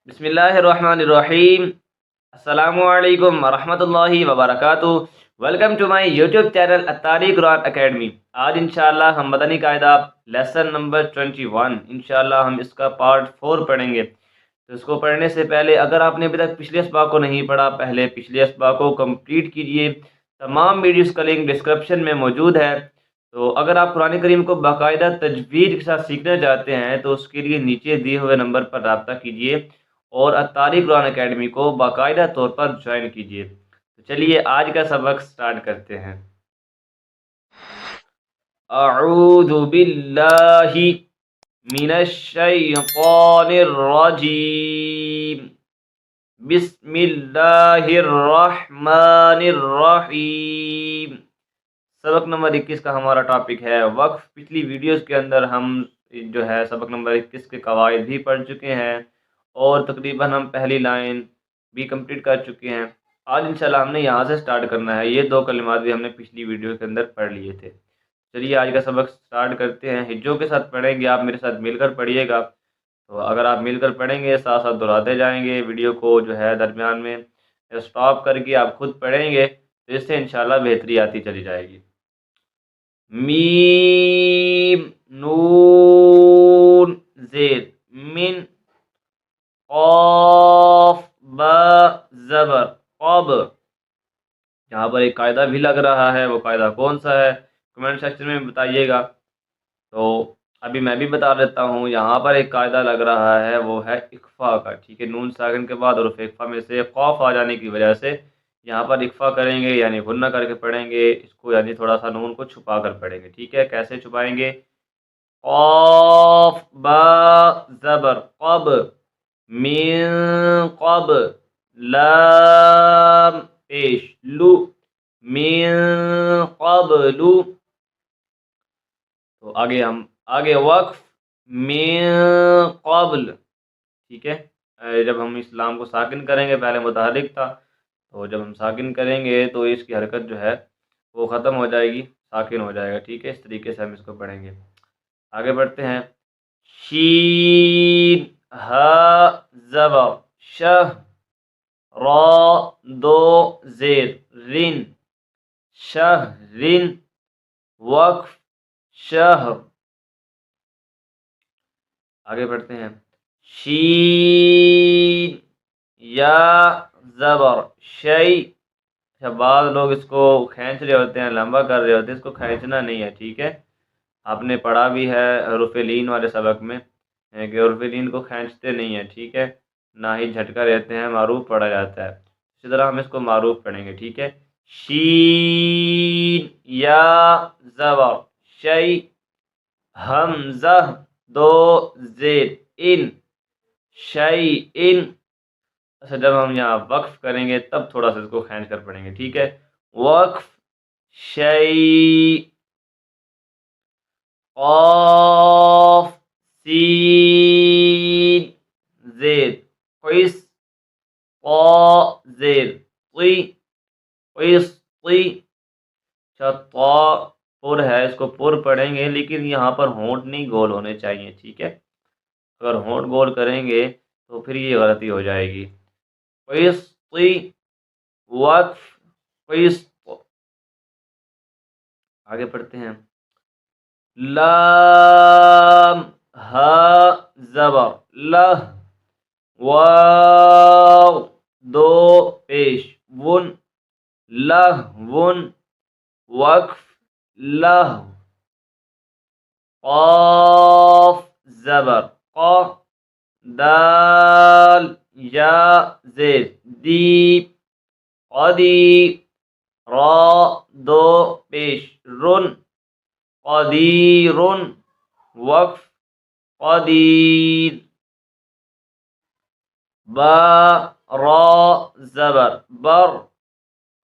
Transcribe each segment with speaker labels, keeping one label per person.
Speaker 1: बिस्मिल्लाहिर्रहमानिर्रहीम। अस्सलामुअलैकुम वरहमतुल्लाहि वबरकातुहू। Welcome to my YouTube channel Attariq Quran academy. आज इंशाअल्लाह हम मदनी कायदा लेसन नंबर 21 इंशाअल्लाह हम इसका पार्ट 4 पढ़ेंगे। तो इसको पढ़ने से पहले अगर आपने अभी तक पिछले असबाक को नहीं पढ़ा, पहले पिछले असबाक को कंप्लीट कीजिए। तमाम वीडियोस का लिंक डिस्क्रिप्शन में मौजूद है। तो अगर आप कुरान करीम को बाकायदा तजवीज़ के साथ सीखना चाहते हैं तो उसके लिए नीचे दिए हुए नंबर पर रब्ता कीजिए और अत्तारिक कुरान एकेडमी को बाकायदा तौर पर ज्वाइन कीजिए। तो चलिए आज का सबक स्टार्ट करते हैं। अऊज़ु बिल्लाहि मिनश शैतानिर रजीम। बिस्मिल्लाहिर रहमानिर रहीम। सबक नंबर 21 का हमारा टॉपिक है वक्फ। पिछली वीडियोस के अंदर हम जो है सबक नंबर 21 के कवायद भी पढ़ चुके हैं और तकरीबन हम पहली लाइन भी कंप्लीट कर चुके हैं। आज इंशाल्लाह हमने यहाँ से स्टार्ट करना है। ये दो कलिमात भी हमने पिछली वीडियो के अंदर पढ़ लिए थे। चलिए आज का सबक स्टार्ट करते हैं। हिज्जों के साथ पढ़ेंगे, आप मेरे साथ मिलकर पढ़िएगा। तो अगर आप मिलकर पढ़ेंगे, साथ साथ दोहराते जाएंगे, वीडियो को जो है दरमियान में स्टॉप करके आप खुद पढ़ेंगे तो इससे इंशाल्लाह बेहतरी आती चली जाएगी। मीम नून ज़ेर मिन क़ाफ बा ज़बर क़ब। यहाँ पर एक कायदा भी लग रहा है, वो कायदा कौन सा है कमेंट सेक्शन में बताइएगा। तो अभी मैं भी बता देता हूँ। यहाँ पर एक कायदा लग रहा है, वो है इख्फा का। ठीक है, नून साकिन के बाद और इख्फा में से खौफ आ जाने की वजह से यहाँ पर इख्फा करेंगे, यानी गुन्ना करके पढ़ेंगे इसको, यानी थोड़ा सा नून को छुपा कर पढ़ेंगे। ठीक है, कैसे छुपाएंगे? क़ाफ बा ज़बर क़ब मिन क़ब लाम पेश लू मिन क़ब्लु। तो आगे वक्फ मिन क़ब्ल। ठीक है, जब हम इस्लाम को साकिन करेंगे, पहले मुतहर्रिक था, तो जब हम साकिन करेंगे तो इसकी हरकत जो है वो ख़त्म हो जाएगी, साकिन हो जाएगा। ठीक है, इस तरीके से हम इसको पढ़ेंगे। आगे बढ़ते हैं। शीन हा ज़बर शह रा दो ज़ेर रिन शह रिन वक्फ शहर। आगे बढ़ते हैं। शीन या ज़बर शई। अच्छा, बाद लोग इसको खींच रहे होते हैं, लंबा कर रहे होते हैं, इसको खींचना नहीं है। ठीक है, आपने पढ़ा भी है हरूफ लीन वाले सबक में कि हरूफ लीन को खींचते नहीं है। ठीक है, ना ही झटका रहते हैं, मारूफ पढ़ा जाता है। इसी तरह हम इसको मारूफ पढ़ेंगे। ठीक है, शीन या ज़बर शई हमज़ा दो ज़ेर इन शई इन। अच्छा, जब हम यहाँ वक्फ करेंगे तब थोड़ा सा इसको खींच कर पढ़ेंगे। ठीक है, वक्फ शई क़ाफ सीन ज़ेर क़िस क़ा ज़ेर क़ी क़िस क़ी। अच्छा, ता पुर है, इसको पुर पढ़ेंगे, लेकिन यहाँ पर होंठ नहीं गोल होने चाहिए। ठीक है, अगर होंठ गोल करेंगे तो फिर ये गलती हो जाएगी। क़िस क़ी वक्फ क़िस। आगे पढ़ते हैं। लाम हा ज़बर लह वाव दो पेश वुन लह वुन वक्फ लह क़ाफ ज़बर क़ा दाल या ज़ेर दी क़दी रा दो पेश रुन क़दीरुन वक्फ क़दीर बा रा ज़बर बर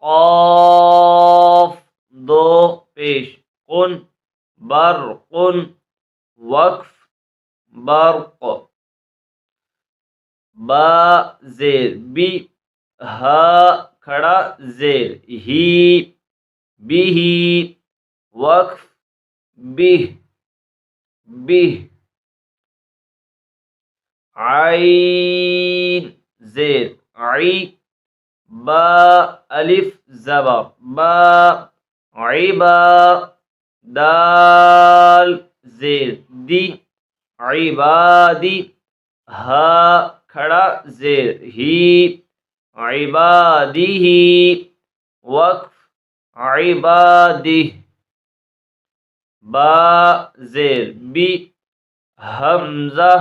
Speaker 1: क़ाफ दो पेश कुन बरकुन वक्फ बरक़ बा ज़ेर बी हा खड़ा ज़ेर ही बिही वक्फ बिह बिह आइन زیر عی با الف زبر با عبا دال زیر دی عبادی ہا کھڑا زیر ہی عبادی وقف عبادی با زیر بی حمزہ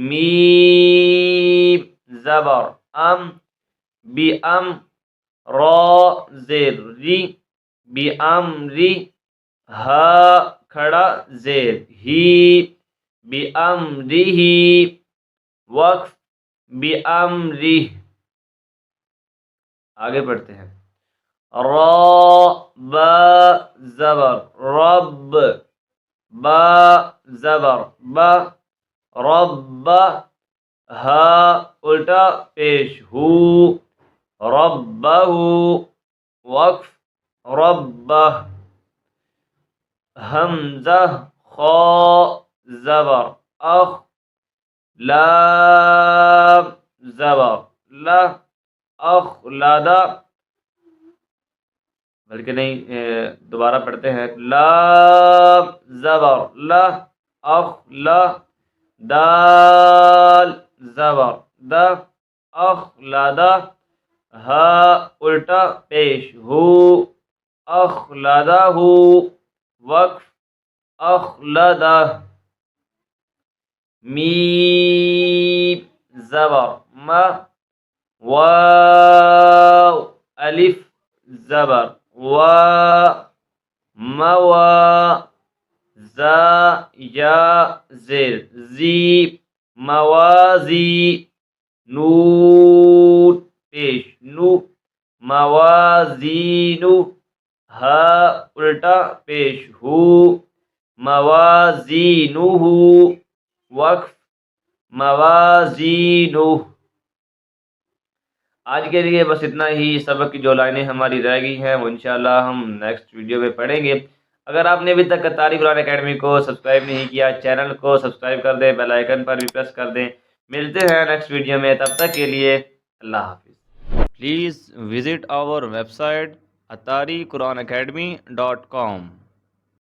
Speaker 1: میم زبر ام بی ام را زیر ری بی امری ہا کھڑا زیر ہی بی امری وقف بی امری. آگے پڑھتے ہیں. را با زبر رب با زبر با رب ہا الٹا پیش ہو ربہ وقف ربہ حمزہ خا زبر اخ لام زبر لا اخلدا بلکہ نہیں دوبارہ پڑھتے ہیں. لام زبر لا اخلا دال زبر دا اخلدا ہا الٹا پیش ہو اخلدہ وقف اخلدہ میم زبر ما واو الف زبر وا موا زا یا زیر زی موازی نون پیش نو موازینو ہا الٹا پیش ہو موازینہ وقف موازینہ. آج کے لیے بس اتنا ہی. سبق کی جو لائنیں ہماری رہ گئی ہیں وہ انشاءاللہ ہم نیکسٹ ویڈیو میں پڑھیں گے. اگر آپ نے ابھی تک اتاری قرآن اکیڈمی کو سبسکرائب نہیں کیا چینل کو سبسکرائب کر دیں بیل آئیکن پر بھی پریس کر دیں. ملتے ہیں نیکسٹ ویڈیو میں تب تک کے لیے اللہ حافظ. Please visit our website atariquranacademy.com.